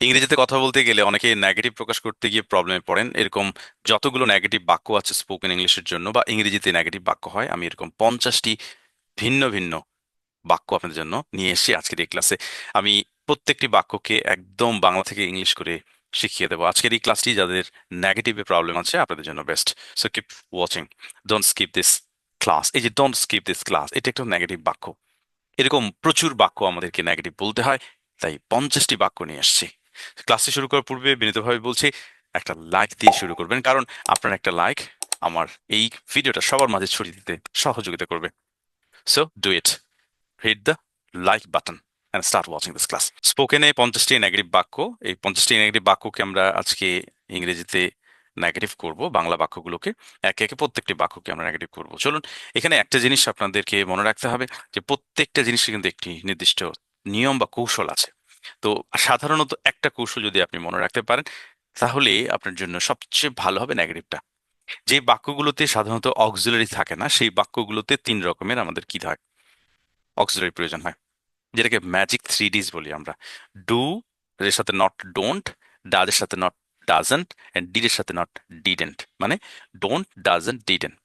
ইংরেজিতে কথা বলতে গেলে অনেকে নেগেটিভ প্রকাশ করতে গিয়ে প্রবলেমে পড়েন। এরকম যতগুলো নেগেটিভ বাক্য আছে স্পোকেন ইংলিশের জন্য বা ইংরেজিতে নেগেটিভ বাক্য হয়, আমি এরকম 50টি ভিন্ন ভিন্ন বাক্য আপনাদের জন্য নিয়ে এসেছি আজকের এই ক্লাসে। আমি প্রত্যেকটি বাক্যকে একদম বাংলা থেকে ইংলিশ করে শিখিয়ে দেবো। আজকের এই ক্লাসটি যাদের নেগেটিভে প্রবলেম আছে আপনাদের জন্য best. So keep watching, don't skip this class. এই যে ডোন্ট স্কিপ দিস ক্লাস, এটা একটা নেগেটিভ বাক্য। এরকম প্রচুর বাক্য আমাদেরকে নেগেটিভ বলতে হয়, তাই 50টি বাক্য নিয়ে আসছি। ক্লাসটি শুরু করার পূর্বে বিনীতভাবে বলছি, একটা লাইক দিয়ে শুরু করবেন, কারণ আপনার একটা লাইক আমার এই ভিডিওটা সবার মাঝে ছড়িয়ে দিতে সহযোগিতা করবে। So do it, hit the like button and start watching this class. স্পোকেনে 50টি নেগেটিভ বাক্য, এই 50টি নেগেটিভ বাক্যকে আমরা আজকে ইংরেজিতে নেগেটিভ করব, বাংলা বাক্যগুলোকে একে একে প্রত্যেকটি বাক্যকে আমরা নেগেটিভ করব। চলুন, এখানে একটা জিনিস আপনাদেরকে মনে রাখতে হবে, যে প্রত্যেকটা জিনিসের কিন্তু একটি নির্দিষ্ট নিয়ম বা কৌশল আছে। তো সাধারণত একটা কৌশল যদি আপনি মনে রাখতে পারেন, তাহলে আপনার জন্য সবচেয়ে ভালো হবে নেগেটিভটা। যে বাক্যগুলোতে সাধারণত অক্সিলারি থাকে না, সেই বাক্যগুলোতে তিন রকমের আমাদের কি হয়, অক্সিলারি প্রয়োজন হয়, যেটাকে ম্যাজিক থ্রি ডিজ বলি আমরা। ডু এর সাথে নট ডোন্ট, ডাজ এর সাথে নট ডাজন্ট, এন্ড ডিড এর সাথে নট ডিডেন্ট। মানে ডোন্ট, ডাজন্ট, ডিডেন্ট।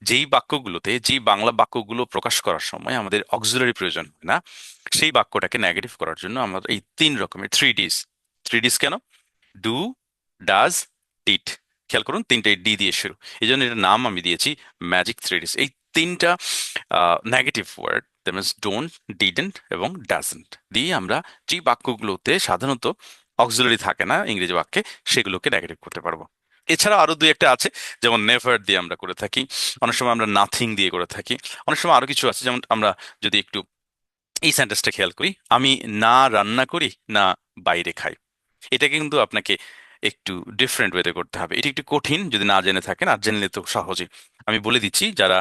যেই বাক্যগুলোতে, যেই বাংলা বাক্যগুলো প্রকাশ করার সময় আমাদের অক্সিলারি প্রয়োজন হয় না, সেই বাক্যটাকে নেগেটিভ করার জন্য আমরা এই তিন রকমের থ্রি ডিজ। থ্রি ডিজ কেন? Do, does, did. খেয়াল করুন, তিনটাই ডি দিয়ে শুরু, এই জন্য এটার নাম আমি দিয়েছি ম্যাজিক থ্রি ডিজ। এই তিনটা negative word, that means don't, didn't এবং ডাজন্ট দিয়ে আমরা যে বাক্যগুলোতে সাধারণত অক্সিলারি থাকে না ইংরেজি বাক্যে, সেগুলোকে নেগেটিভ করতে পারবো। এছাড়া আরো দুই একটা আছে, যেমন নেভার দিয়ে আমরা করে থাকি, অনেক সময় আমরা নাথিং দিয়ে করে থাকি, অনেক সময় আরো কিছু আছে। যেমন আমরা যদি একটু এই সেন্টেন্সটা খেয়াল করি, আমি না রান্না করি না বাইরে খাই, এটা কিন্তু আপনাকে একটু ডিফারেন্ট ওয়েতে করতে হবে। এটি একটু কঠিন যদি না জেনে থাকেন, আর জেনলে তো সহজে। আমি বলে দিচ্ছি, যারা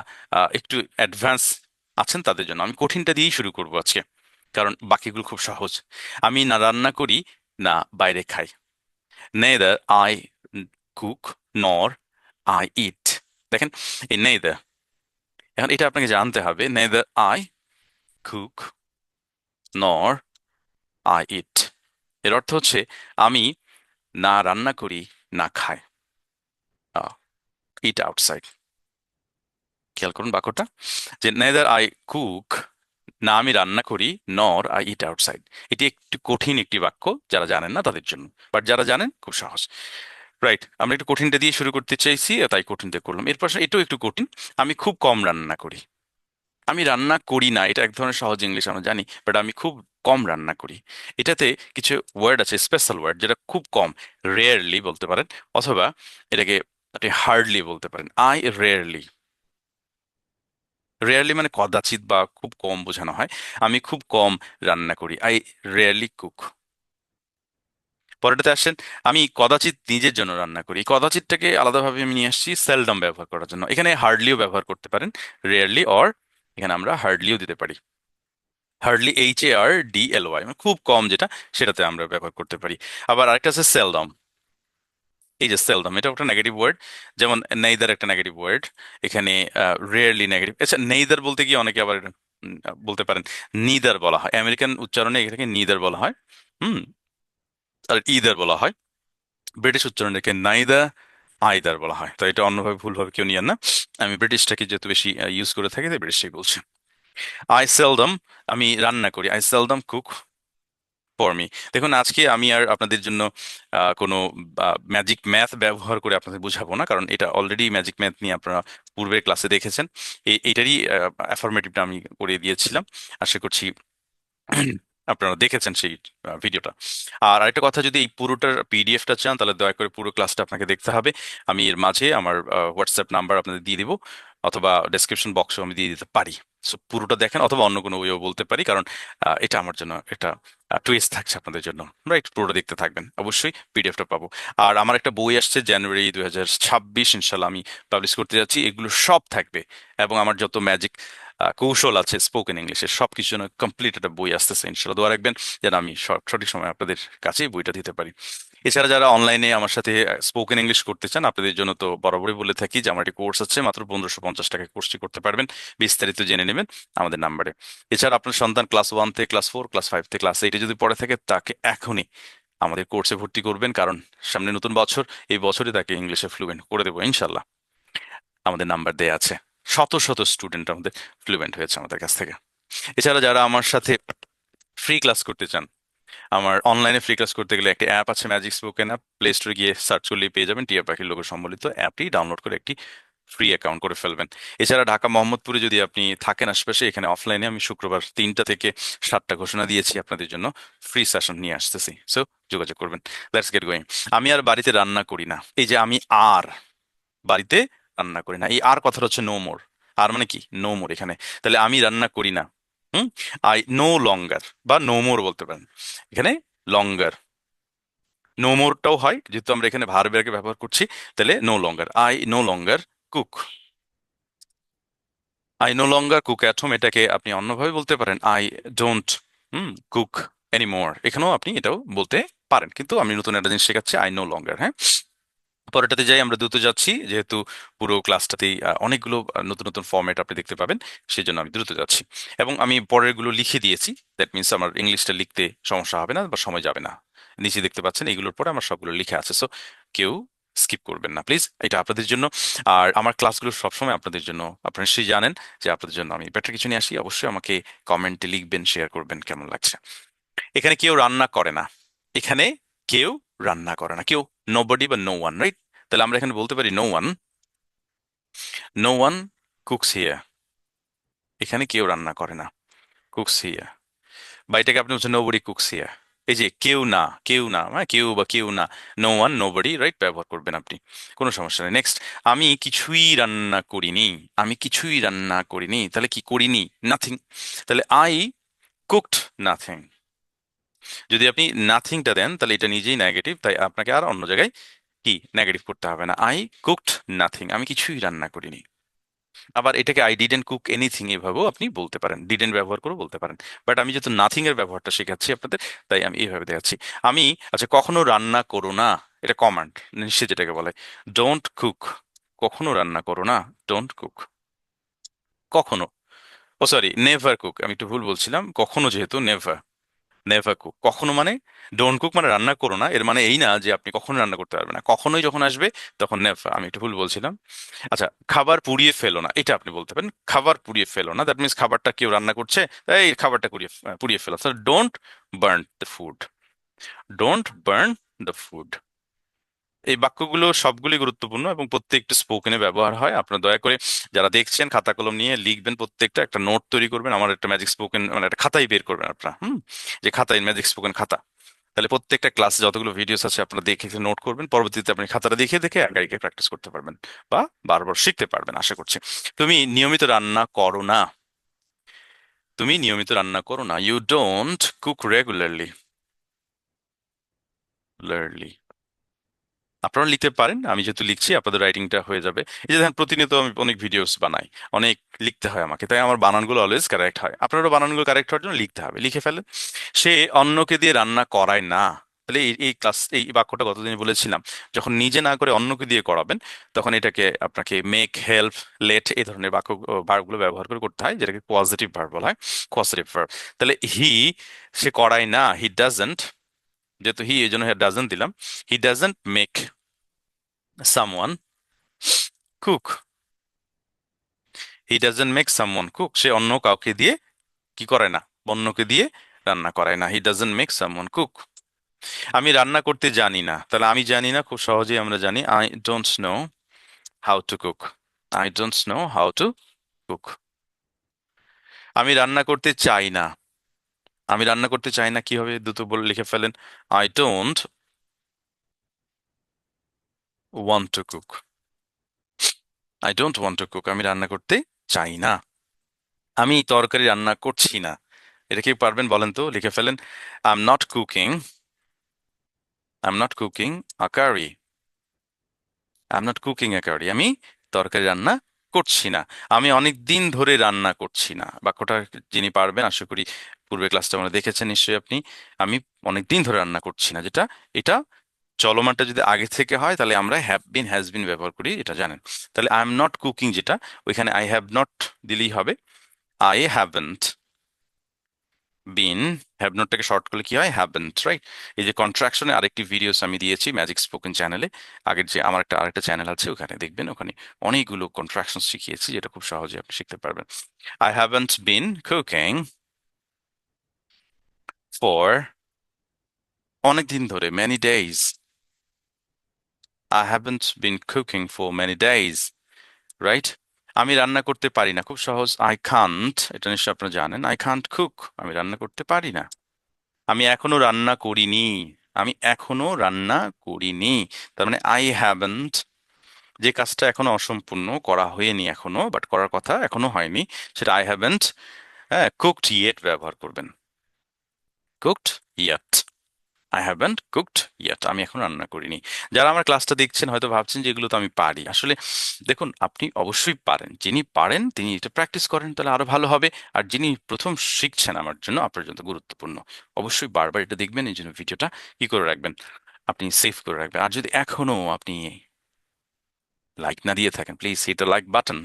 একটু অ্যাডভান্স আছেন তাদের জন্য আমি কঠিনটা দিয়েই শুরু করব আজকে, কারণ বাকিগুলো খুব সহজ। আমি না রান্না করি না বাইরে খাই, neither I cook nor I eat. দেখেন, এই নেদার, এখন এটা আপনাকে জানতে হবে, neither I cook nor I eat. এর অর্থ হচ্ছে আমি না রান্না করি না খাই, ইট আউটসাইড। খেয়াল করুন বাক্যটা, যে নেদার আই কুক, না আমি রান্না করি, নর আই ইট আউটসাইড। এটি একটু কঠিন একটি বাক্য যারা জানেন না তাদের জন্য, বাট যারা জানেন খুব সহজ। রাইট, আমরা একটু কঠিনটা দিয়ে শুরু করতে চাইছি, তাই কঠিনটা করলাম। এরপর এটাও একটু কঠিন, আমি খুব কম রান্না করি। আমি রান্না করি না, এটা এক ধরনের সহজ ইংলিশ আমরা জানি, বাট আমি খুব কম রান্না করি। এটাতে কিছু ওয়ার্ড আছে, স্পেশাল ওয়ার্ড, যেটা খুব কম, রেয়ারলি বলতে পারেন, অথবা এটাকে আপনি হার্ডলি বলতে পারেন। আই রেয়ারলি, রেয়ারলি মানে কদাচিৎ বা খুব কম বোঝানো হয়। আমি খুব কম রান্না করি, আই রেয়ারলি কুক। পরেরটাতে আসেন, আমি কদাচিৎ নিজের জন্য রান্না করি। এই কদাচিৎটাকে আলাদাভাবে আমি নিয়ে আসছি সেলডম ব্যবহার করার জন্য। এখানে হার্ডলিও ব্যবহার করতে পারেন, রেয়ারলি, অর এখানে আমরা হার্ডলিও দিতে পারি। হার্ডলি, HARDLY, মানে খুব কম যেটা, সেটাতে আমরা ব্যবহার করতে পারি। আবার আরেকটা আছে সেলডম। এই যে সেলডম, এটা একটা নেগেটিভ ওয়ার্ড। যেমন নেইদার একটা নেগেটিভ ওয়ার্ড, এখানে রেয়ারলি নেগেটিভ। আচ্ছা, নেইদার বলতে গিয়ে অনেকে আবার বলতে পারেন নিদার বলা হয়, আমেরিকান উচ্চারণে এটাকে নিদার বলা হয়। হুম, আর ইদার বলা হয়। ব্রিটিশ উচ্চারণে একে নাইদার আইদার বলা হয়। তো এটা অন্যভাবে ভুলভাবে কেউ নিয়েন না, আমি ব্রিটিশটাকে যেহেতু বেশি ইউজ করে থাকি তাই ব্রিটিশটাই বলছি। আই সেলডম, আমি রান্না করি, I seldom cook for me. দেখুন, আজকে আমি আর আপনাদের জন্য কোনো ম্যাজিক ম্যাথ ব্যবহার করে আপনাদের বোঝাবো না, কারণ এটা অলরেডি ম্যাজিক ম্যাথ নিয়ে আপনারা পূর্বের ক্লাসে দেখেছেন। এটারই অ্যাফার্মেটিভটা আমি করে দিয়েছিলাম, আশা করছি আপনারা দেখেছেন সেই ভিডিওটা। আর আরেকটা কথা, যদি এই পুরোটার পিডিএফটা চান তাহলে দয়া করে পুরো ক্লাসটা আপনাকে দেখতে হবে। আমি এর মাঝে আমার হোয়াটসঅ্যাপ নাম্বার আপনাদের দিয়ে দিব, অথবা ডেসক্রিপশন বক্সও আমি দিয়ে দিতে পারি। সো পুরোটা দেখেন, অথবা অন্য কোনো ওয়েও বলতে পারি, কারণ এটা আমার জন্য একটা টুইস্ট থাকছে আপনাদের জন্য। রাইট, পুরোটা দেখতে থাকবেন, অবশ্যই পিডিএফটা পাবো। আর আমার একটা বই আসছে জানুয়ারি 2026, ইনশাল্লাহ আমি পাবলিশ করতে যাচ্ছি, এগুলো সব থাকবে। এবং আমার যত ম্যাজিক কৌশল আছে স্পোকেন ইংলিশের, সবকিছু জন্য কমপ্লিট একটা বই আসতেছে, ইনশাল্লাহ দোয়া রাখবেন যেন আমি সঠিক সময় আপনাদের কাছে বইটা দিতে পারি। এছাড়া যারা অনলাইনে আমার সাথে স্পোকেন ইংলিশ করতে চান, আপনাদের জন্য তো বরাবরই বলে থাকি যে আমার একটি কোর্স আছে, মাত্র 1550 টাকায় কোর্সটি করতে পারবেন। বিস্তারিত জেনে নেবেন আমাদের নাম্বারে। এছাড়া আপনার সন্তান ক্লাস 1 থেকে ক্লাস 4, ক্লাস 5 থেকে ক্লাস 8 যদি পড়ে থাকে, তাকে এখনই আমাদের কোর্সে ভর্তি করবেন, কারণ সামনে নতুন বছর, এই বছরে তাকে ইংলিশে ফ্লুয়েন্ট করে দেবো ইনশাল্লাহ। আমাদের নাম্বার দেয়া আছে, শত শত স্টুডেন্ট আমাদের ফ্লুয়েন্ট হয়েছে আমাদের কাছ থেকে। এছাড়া যারা আমার সাথে ফ্রি ক্লাস করতে চান, আমার অনলাইনে ফ্রি ক্লাস করতে গেলে একটা অ্যাপ আছে, ম্যাজিক স্পোকেন অ্যাপ। প্লে স্টোরে গিয়ে সার্চ করলেই পেয়ে যাবেন, টিয়া পাখির লোগো সম্বলিত অ্যাপটি ডাউনলোড করে একটি ফ্রি অ্যাকাউন্ট করে ফেলবেন। এছাড়া ঢাকা মোহাম্মদপুরে যদি আপনি থাকেন আশপাশে, এখানে অফলাইনে আমি শুক্রবার 3টা থেকে 7টা ঘোষণা দিয়েছি আপনাদের জন্য ফ্রি সেশন নিয়ে আসতেছি, সো যোগাযোগ করবেন। Let's get going. আমি আর বাড়িতে রান্না করি না, এই যে আমি আর বাড়িতে রান্না করি না, এই আর কথাটা হচ্ছে নো মোর। আর মানে কি? নো মোর এখানে। তাহলে আমি রান্না করি না, হুম, আই নো লঙ্গার বা নো মোর বলতে পারেন। এখানে লঙ্গার, নো মোরটাও হয়, যেহেতু আমরা এখানে ভার্বের ব্যবহার করছি। তাহলে no longer, I no longer cook. I no longer cook at home, এটাকে আপনি অন্যভাবে বলতে পারেন, আই ডোন্ট কুক এনিমোর। এখানেও আপনি এটাও বলতে পারেন, কিন্তু আমি নতুন একটা জিনিস শেখাচ্ছি, আই নো লঙ্গার। হ্যাঁ, পরেরটাতে যাই, আমরা দ্রুত যাচ্ছি যেহেতু পুরো ক্লাসটাতেই অনেকগুলো নতুন নতুন ফরম্যাট আপনি দেখতে পাবেন, সেই জন্য আমি দ্রুত যাচ্ছি। এবং আমি পরেরগুলো লিখে দিয়েছি, দ্যাট মিনস আমার ইংলিশটা লিখতে সমস্যা হবে না বা সময় যাবে না। নিচে দেখতে পাচ্ছেন এগুলোর পরে আমার সবগুলো লিখে আছে, সো কেউ স্কিপ করবেন না প্লিজ, এটা আপনাদের জন্য। আর আমার ক্লাসগুলো সবসময় আপনাদের জন্য, আপনারা নিশ্চয়ই জানেন যে আপনাদের জন্য আমি বেটার কিছু নিয়ে আসি। অবশ্যই আমাকে কমেন্টে লিখবেন, শেয়ার করবেন কেমন লাগছে। এখানে কেউ রান্না করে না, এখানে কেউ রান্না করে না, কেউ, নোবডি বা নো ওয়ান, রাইট? তাহলে আমরা এখানে বলতে পারি no one, no one cooks here. এখানে কেউ রান্না করে না, কুকস হিয়ার। বা এটাকে আপনি বলছেন নোবডি কুকস হিয়ার। এই যে কেউ না, কেউ না মানে কেউ বা কেউ না, নো ওয়ান নোবডি, রাইট, ব্যবহার করবেন আপনি, কোনো সমস্যা নেই। নেক্সট, আমি কিছুই রান্না করিনি, আমি কিছুই রান্না করিনি, তাহলে কি করিনি? নাথিং। তাহলে আই কুকড নাথিং। যদি আপনি নাথিংটা দেন তাহলে এটা নিজেই নেগেটিভ, তাই আপনাকে আর অন্য জায়গায় কি নেগেটিভ করতে হবে না। আই কুকড নাথিং, আমি কিছুই রান্না করিনি। আবার এটাকে আই ডিডেন্ট কুক এনিথিং এভাবেও আপনি বলতে পারেন, ডিডেন্ট ব্যবহার করে বলতে পারেন। বাট আমি যেহেতু নাথিং এর ব্যবহারটা শেখাচ্ছি আপনাদের, তাই আমি এইভাবে দেখাচ্ছি। আমি, আচ্ছা, কখনো রান্না করো না, এটা কমান্ড, নিশ্চয় যেটাকে বলে ডোন্ট কুক। কখনো রান্না করো না, ডোন্ট কুক। কখনো, ও সরি, নেভার কুক, আমি একটু ভুল বলছিলাম, কখনো যেহেতু নেভার, নেভার কুক। কখনো মানে, ডোন্ট কুক মানে রান্না করো না, এর মানে এই না যে আপনি কখনো রান্না করতে পারবেন না, কখনোই যখন আসবে তখন নেভার। আমি একটু ভুল বলছিলাম। আচ্ছা, খাবার পুড়িয়ে ফেলো না, এটা আপনি বলতে পারেন খাবার পুড়িয়ে ফেলো না, দ্যাট মিনস খাবারটা কেউ রান্না করছে, এই খাবারটা পুড়িয়ে পুড়িয়ে ফেলো। Don't burn the food, don't burn the food. এই বাক্যগুলো সবগুলি গুরুত্বপূর্ণ এবং প্রত্যেকটা স্পোকেনে ব্যবহার হয়। আপনারা দয়া করে যারা দেখছেন খাতা কলম নিয়ে লিখবেন, প্রত্যেকটা একটা নোট তৈরি করবেন, আমার একটা ম্যাজিক স্পোকেন মানে একটা খাতাই বের করবেন আপনারা, যে খাতায় ম্যাজিক স্পোকেন খাতা। তাহলে প্রত্যেকটা ক্লাসে যতগুলো ভিডিওস আছে আপনারা দেখে নোট করবেন, পরবর্তীতে আপনি খাতাটা দেখে দেখে একা একা প্র্যাকটিস করতে পারবেন বা বারবার শিখতে পারবেন আশা করছি। তুমি নিয়মিত রান্না করো না, তুমি নিয়মিত রান্না করো না, you don't cook regularly, regularly. আপনারা লিখতে পারেন, আমি যেহেতু লিখছি আপনাদের রাইটিংটা হয়ে যাবে। এই যে দেখেন, প্রতিনিয়ত আমি অনেক ভিডিওস বানাই, অনেক লিখতে হয় আমাকে, তাই আমার বানানগুলো অলওয়েজ কারেক্ট হয়। আপনারও বানানগুলো কারেক্ট হওয়ার জন্য লিখতে হবে, লিখে ফেলেন। সে অন্যকে দিয়ে রান্না করায় না। তাহলে এই এই ক্লাস, এই বাক্যটা গতদিন বলেছিলাম, যখন নিজে না করে অন্যকে দিয়ে করাবেন, তখন এটাকে আপনাকে মেক, হেল্প, লেট এই ধরনের বাক্য ভার্বগুলো ব্যবহার করে করতে হয়, যেটাকে পজিটিভ ভার্ব বলা হয়, পজিটিভ ভার্ব। তাহলে হি, সে করায় না, হি ডাজন্ট, যেহেতু হি এই জন্য ডাজন্ট দিলাম, he doesn't make someone cook, he doesn't make someone cook, সে অন্য কাউকে দিয়ে কি করে না, অন্যকে দিয়ে রান্না করায় না, হি ডাজন্ট মেক সামওয়ান কুক। আমি রান্না করতে জানি না, তাহলে আমি জানি না খুব সহজেই আমরা জানি, I don't know how to cook, I don't know how to cook. আমি রান্না করতে চাই না, আমি রান্না করতে চাই না কি হবে, দ্রুত বলে লিখে ফেলেন, I don't want two cook, I don't want to cook, আমি রান্না করতে চাই না। আমি তরকারি রান্না করছি না, এটা কি পারবেন বলেন তো, লিখে ফেলেন, I am not cooking, I am not cooking a curry, I am not cooking a curry, আমি তরকারি রান্না করছি না। আমি অনেক দিন ধরে রান্না করছি না, বাক্যটা যিনি পারবেন আশা করি পূর্বে ক্লাসটা আমরা দেখেছেন নিশ্চয়ই আপনি। আমি অনেক দিন ধরে রান্না করছি না, যেটা এটা চলমানটা যদি আগে থেকে হয় তাহলে আমরা হ্যাভ বিন, হ্যাজ বিন ব্যবহার করি, এটা জানেন। তাহলে আই এম নট কুকিং, যেটা ওইখানে আই হ্যাভ নট দিলেই হবে, আই হ্যাভেন্ট, বিন, হ্যাভ নটটাকে শর্ট করলে কি হয়, হ্যাভেন্ট, রাইট? এই যে কন্ট্রাকশনে আরেকটি ভিডিওস আমি দিয়েছি ম্যাজিক স্পোকেন চ্যানেলে, আগের যে আমার আরেকটা চ্যানেল আছে ওখানে দেখবেন, ওখানে অনেকগুলো কন্ট্রাকশন শিখিয়েছি যেটা খুব সহজে আপনি শিখতে পারবেন। I haven't been cooking for, অনেক দিন ধরে, many days. I haven't been cooking for many days, right? আমি রান্না করতে পারি না, খুব সহজ, I can't, এটা নিশ্চয়ই আপনারা জানেন, I can't cook, আমি রান্না করতে পারি না। আমি এখনো রান্না করিনি, আমি এখনো রান্না করিনি, তার মানে আই হ্যাভেন্ট, যে কাজটা এখনো অসম্পূর্ণ করা হয়নি এখনো, বাট করার কথা এখনো হয়নি, সেটা আই হ্যাভেন্ট, হ্যাঁ, কুকড ইয়েট ব্যবহার করবেন, cooked yet, I haven't cooked yet, আমি এখন রান্না করিনি। যারা আমার ক্লাসটা দেখছেন হয়তো ভাবছেন যে এগুলো তো আমি পারি, আসলে দেখুন আপনি অবশ্যই পারেন, যিনি পারেন তিনি এটা প্র্যাকটিস করেন তাহলে আরো ভালো হবে। আর যিনি প্রথম শিখছেন আমার জন্য আপনার জন্য গুরুত্বপূর্ণ, অবশ্যই বারবার এটা দেখবেন, এই জন্য ভিডিওটা কি করে রাখবেন, আপনি সেভ করে রাখবেন। আর যদি এখনো আপনি লাইক না দিয়ে থাকেন, please hit like button,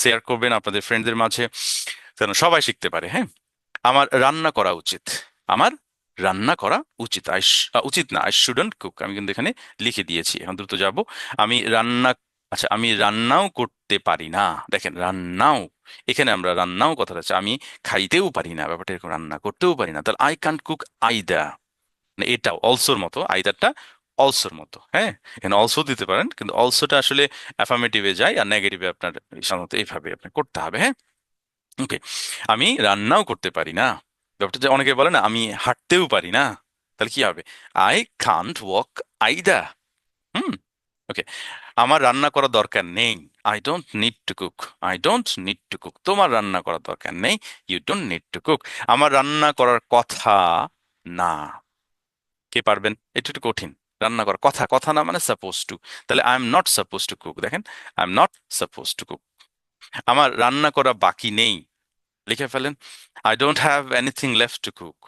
share করবেন আপনাদের ফ্রেন্ডদের মাঝে, যেন সবাই শিখতে পারে। হ্যাঁ, আমার রান্না করা উচিত, আমার রান্না করা উচিত, উচিত না, আই শুডন্ট কুক, আমি কিন্তু এখানে লিখে দিয়েছি, এখন দ্রুত যাব। আমি রান্না, আচ্ছা আমি রান্নাও করতে পারি না, দেখেন রান্নাও, এখানে আমরা রান্নাও কথাটা আছে, আমি খাইতেও পারি না, ব্যাপারটা এরকম, রান্না করতেও পারি না, তাহলে আই কান্ট কুক আইদা, মানে এটাও অলসোর মতো, আইদারটা অলসোর মতো, হ্যাঁ, এখানে অলসো দিতে পারেন, কিন্তু অলসোটা আসলে অ্যাফার্মেটিভে যায়, আর নেগেটিভে আপনার সাধারণত এইভাবে আপনি করতে হবে, হ্যাঁ। ওকে, আমি রান্নাও করতে পারি না, ব্যাপারটা যে অনেকে বলে না আমি হাঁটতেও পারি না, তাহলে কি হবে, I can't walk either. Hmm, okay, আমার রান্না করার দরকার নেই, I don't need to cook, I don't need to cook, তোমার রান্না করার দরকার নেই, you don't need to cook. আমার রান্না করার কথা না, কে পারবেন, একটু একটু কঠিন, রান্না করার কথা, কথা না মানে সাপোজ টু, তাহলে I am not suppose to cook, দেখেন I am not suppose to cook. আমার রান্না করা বাকি নেই, লিখে ফেলেন, I don't have anything left to cook,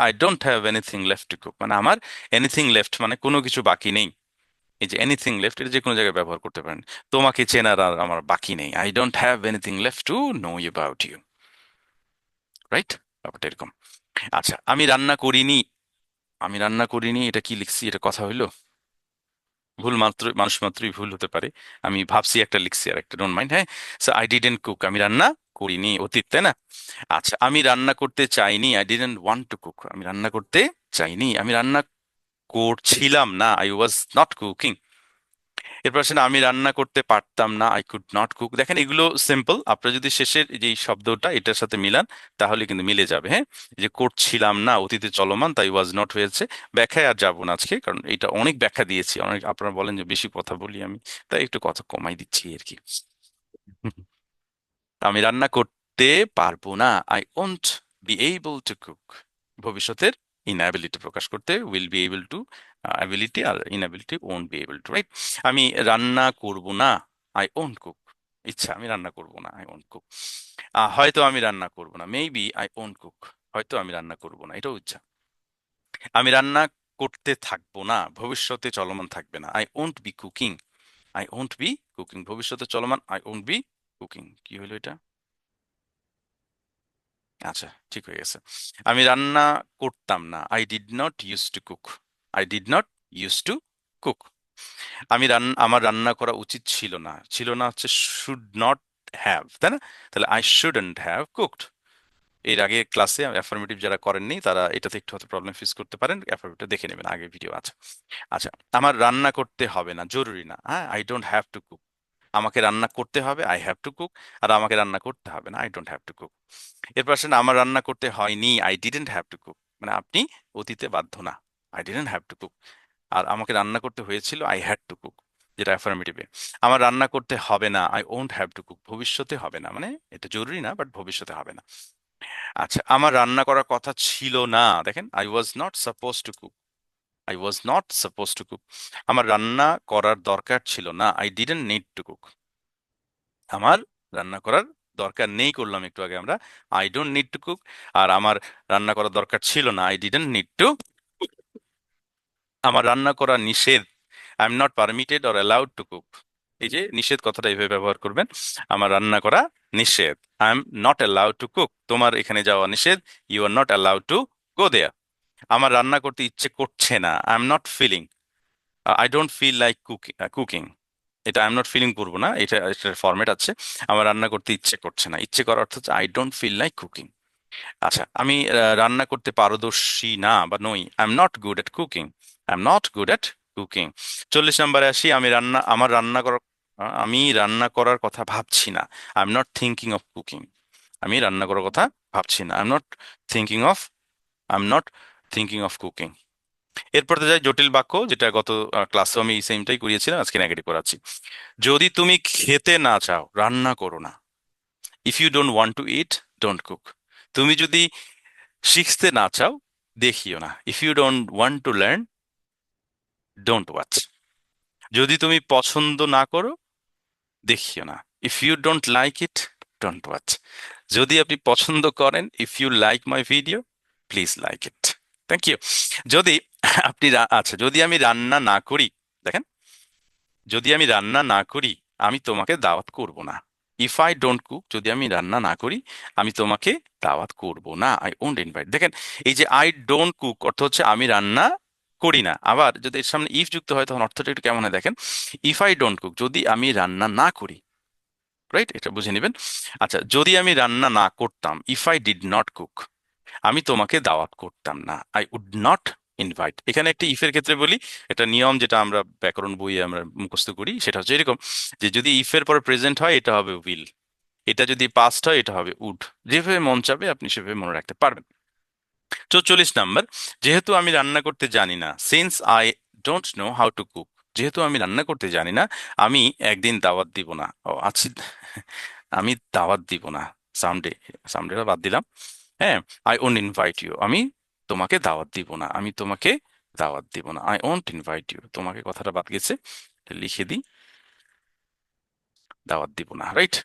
I don't have anything left to cook, মানে আমার এনিথিং লেফট মানে কোনো কিছু বাকি নেই, এই যে এনিথিং লেফট এটা যে কোনো জায়গায় ব্যবহার করতে পারেন, তোমাকে চেনার আর আমার বাকি নেই, I don't have anything left to know about you, right? ব্যাপারটা এরকম। আচ্ছা, আমি রান্না করিনি, আমি রান্না করিনি, এটা কি লিখছি, এটা কথা হইলো, ভুল মাত্র, মানুষ মাত্রই ভুল হতে পারে, আমি ভাবছি একটা লিখছি আর একটা, ডোন্ট মাইন্ড, হ্যাঁ। সো আই ডিডন্ট কুক, আমি রান্না করিনি, অতীত, তাই না? আচ্ছা, আমি রান্না করতে চাইনি, I didn't want to cook, আমি রান্না করতে চাইনি, আমি রান্না করছিলাম না, আই ওয়াজ নট কুকিং। এরপর আসলে আমি রান্না করতে পারতাম না, আই কুড নট কুক। দেখেন এগুলো সিম্পল, আপনারা যদি শেষের যে শব্দটা এটার সাথে মিলান তাহলে কিন্তু মিলে যাবে, হ্যাঁ। এই যে করছিলাম না অতীতে চলমান, তাই ওয়াজ নট হয়েছে। ব্যাখ্যায় আর যাবো না আজকে, কারণ এটা অনেক ব্যাখ্যা দিয়েছি, অনেক আপনারা বলেন যে বেশি কথা বলি আমি, তাই একটু কথা কমাই দিচ্ছি আর কি। আমি রান্না করতে পারবো না, I won't be able to cook, ভবিষ্যতের ইনঅ্যাবিলিটি প্রকাশ করতে, will be able to, ability, আর inability won't be able to, right? আমি রান্না করব না, আই ওন্ট কুক, ইচ্ছা আমি রান্না করব না, আই ওন্ট কুক। হয়তো আমি রান্না করব না, মেবি আই ওন্ট কুক, হয়তো আমি রান্না করব না, এটাও ইচ্ছা। আমি রান্না করতে থাকবো না, ভবিষ্যতে চলমান থাকবে না, I won't be cooking, I won't be cooking, ভবিষ্যতে চলমান, আই ওন্ট বি কুকিং, কি হলো এটা? আচ্ছা, ঠিক হয়ে গেছে। আমি রান্না করতাম না, I did not use to cook, I did not use to cook. আমার রান্না করা উচিত ছিল না, ছিল না হচ্ছে শুড নট হ্যাভ, তাই না? তাহলে আই শুডন্ট হ্যাভ কুকড। এর আগে ক্লাসে অ্যাফার্মেটিভ যারা করেননি তারা এটাতে একটু হয়তো প্রবলেম ফেস করতে পারেন, অ্যাফার্মেটিভ দেখে নেবেন, আগে ভিডিও আছে। আচ্ছা, আমার রান্না করতে হবে না, জরুরি না, হ্যাঁ, I don't have to cook. আমাকে রান্না করতে হবে, আই হ্যাভ টু কুক, আর আমাকে রান্না করতে হবে না, I don't have to cook. এরপর আসেন, আমার রান্না করতে হয়নি, I didn't have to cook, মানে আপনি অতীতে বাধ্য না, I didn't have to cook. আর আমাকে রান্না করতে হয়েছিল, আই হ্যাড টু কুক, যেটা অ্যাফার্মেটিভে। আমার রান্না করতে হবে না, I won't have to cook, ভবিষ্যতে হবে না, মানে এটা জরুরি না, বাট ভবিষ্যতে হবে না। আচ্ছা, আমার রান্না করার কথা ছিল না, দেখেন I was not suppose to cook, I was not suppose to cook. আমার রান্না করার দরকার ছিল না, I didn't need to cook. আমার রান্না করার দরকার নেই করলাম একটু আগে আমরা, I don't need to cook. আর আমার রান্না করার দরকার ছিল না, আই ডিডন্ট নিড টু। আমার রান্না করা নিষেধ, I am not permitted or allowed to cook. এই যে নিষেধ কথাটা এইভাবে ব্যবহার করবেন, আমার রান্না করা নিষেধ। I am not allowed to cook, তোমার এখানে যাওয়া নিষেধ। You are not allowed to go there. আমার রান্না করতে ইচ্ছে করছে না, I am not feeling, I don't feel like cooking. এটা আই এম নট ফিলিং করবো না, এটা এটার ফরম্যাট আছে। আমার রান্না করতে ইচ্ছে করছে না, ইচ্ছে করার অর্থ হচ্ছে I don't feel like cooking. আচ্ছা, আমি রান্না করতে পারদর্শী না বা নই, I am not good at cooking, I am not good at cooking. 40 নম্বরে আসি, আমি রান্না করার কথা ভাবছি না, I am not thinking of cooking. আমি রান্না করার কথা ভাবছি না, I am not thinking of cooking. এরপরে যাই জটিল বাক্য, যেটা গত ক্লাসে আমি এই সেমটাই করিয়েছিলাম, আজকে নেগেটিভ করাচ্ছি। যদি তুমি খেতে না চাও, রান্না করো না। If you don't want to eat, don't cook. তুমি যদি শিখতে না চাও, দেখিও না। If you don't want to learn, don't watch. যদি তুমি পছন্দ না করো, দেখিও না। If you don't like it, don't watch. যদি আপনি পছন্দ করেন, if you like my video, please like it. Thank you. যদি আচ্ছা, যদি আমি রান্না না করি, দেখেন, যদি আমি রান্না না করি, আমি তোমাকে দাওয়াত করব না। ইফ আই ডোন্ট কুক, যদি আমি রান্না না করি, আমি তোমাকে দাওয়াত করব না, আই ওন্ট ইনভাইট। দেখেন, এই যে আই ডোন্ট কুক অর্থ হচ্ছে আমি রান্না করি না। আবার যদি এর সামনে ইফ যুক্ত হয়, তখন অর্থটা একটু কেমন হয় দেখেন। ইফ আই ডোন্ট কুক, যদি আমি রান্না না করি, রাইট, এটা বুঝে নেবেন। আচ্ছা, যদি আমি রান্না না করতাম, if I did not cook, আমি তোমাকে দাওয়াত করতাম না, আই উড নট ইনভাইট। এখানে একটা ইফের ক্ষেত্রে বলি, এটা নিয়ম যেটা আমরা ব্যাকরণ বইয়ে আমরা মুখস্থ করি, সেটা হচ্ছে এরকম, যে যদি ইফের পরে প্রেজেন্ট হয়, এটা হবে উইল। এটা যদি পাস্ট হয়, এটা হবে উড। যেভাবে মন চাবে আপনি সেভাবে মনে রাখতে পারবেন। 44 নাম্বার, যেহেতু আমি রান্না করতে জানি না, since I don't know how to cook. যেহেতু আমি রান্না করতে জানি না, আমি একদিন দাওয়াত দিব না। ও আচ্ছা, আমি দাওয়াত দিব না। সামডে, সামডেটা বাদ দিলাম। হ্যাঁ, আই ওন্ট ইনভাইট ইউ, আমি তোমাকে দাওয়াত দিব না, আমি তোমাকে দাওয়াত দিব না, আই ওন্ট ইনভাইট ইউ, তোমাকে কথাটা বাদ গেছে, এটা লিখে দিই, দাওয়াত দিব না, রাইট।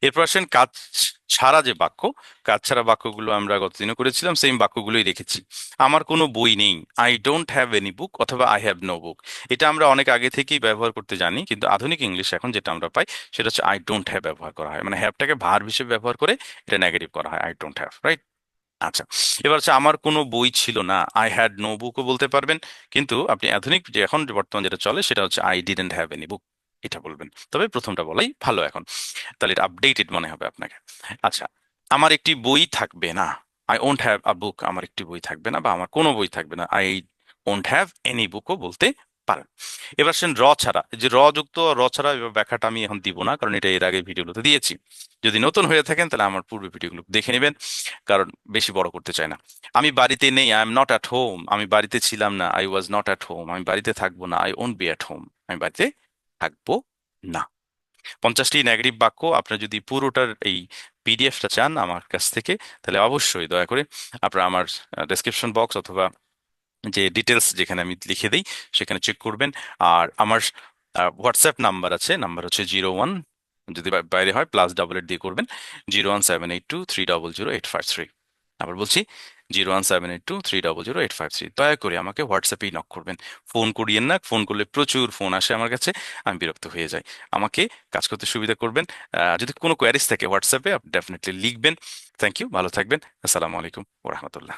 এরপর আসেন কাজ ছাড়া যে বাক্য। কাজ ছাড়া বাক্যগুলো আমরা গতদিনও করেছিলাম, সেম বাক্যগুলোই রেখেছি। আমার কোনো বই নেই, আই ডোন্ট হ্যাভ এনি বুক, অথবা আই হ্যাভ নো বুক। এটা আমরা অনেক আগে থেকেই ব্যবহার করতে জানি, কিন্তু আধুনিক ইংলিশ এখন যেটা আমরা পাই, সেটা হচ্ছে আই ডোন্ট হ্যাভ ব্যবহার করা হয়, মানে হ্যাভটাকে ভার্ব হিসেবে ব্যবহার করে এটা নেগেটিভ করা হয়, আই ডোন্ট হ্যাভ, রাইট। আচ্ছা, এবার হচ্ছে আমার কোনো বই ছিল না, আই হ্যাড নো বুকও বলতে পারবেন। কিন্তু আপনি আধুনিক যে এখন বর্তমান যেটা চলে, সেটা হচ্ছে আই ডিডন্ট হ্যাভ এনি বুক, এটা বলবেন। তবে প্রথমটা বলাই ভালো এখন, তাহলে এটা আপডেটেড মনে হবে আপনাকে। আচ্ছা, আমার একটি বই থাকবে না, আই ওন্ট হ্যাভ আ বুক, আমার একটি বই থাকবে না বা আমার কোনো বই থাকবে না, আই ওন্ট হ্যাভ এনি বুকও বলতে পারেন। এবার আসেন র ছাড়া। এই যে র যুক্ত র ছাড়া, এবার ব্যাখ্যাটা আমি এখন দিব না, কারণ এটা এর আগে ভিডিওগুলোতে দিয়েছি। যদি নতুন হয়ে থাকেন, তাহলে আমার পূর্বে ভিডিওগুলো দেখে নেবেন, কারণ বেশি বড় করতে চাই না। আমি বাড়িতে নেই, I am not at home, আমি বাড়িতে ছিলাম না, I was not at home, আমি বাড়িতে থাকবো না, I won't B at home, আমি বাড়িতে থাকবো না। 50টি নেগেটিভ বাক্য, আপনারা যদি পুরোটার এই পিডিএফটা চান আমার কাছ থেকে, তাহলে অবশ্যই দয়া করে আপনারা আমার ডেসক্রিপশন বক্স অথবা যে ডিটেলস যেখানে আমি লিখে দিই, সেখানে চেক করবেন। আর আমার হোয়াটসঅ্যাপ নাম্বার আছে, নাম্বার হচ্ছে 01, যদি বাইরে হয় +88 দিয়ে করবেন, 01782 300 853। আবার বলছি, 01782 300 853। দয়া করে আমাকে হোয়াটসঅ্যাপেই নক করবেন, ফোন করিয়েন না। ফোন করলে প্রচুর ফোন আসে আমার কাছে, আমি বিরক্ত হয়ে যাই। আমাকে কাজ করতে সুবিধা করবেন। যদি কোনো কোয়ারিজ থাকে হোয়াটসঅ্যাপে, আপনি ডেফিনেটলি লিখবেন। থ্যাংক ইউ, ভালো থাকবেন। আসসালামু আলাইকুম ওরহামতুল্লাহ।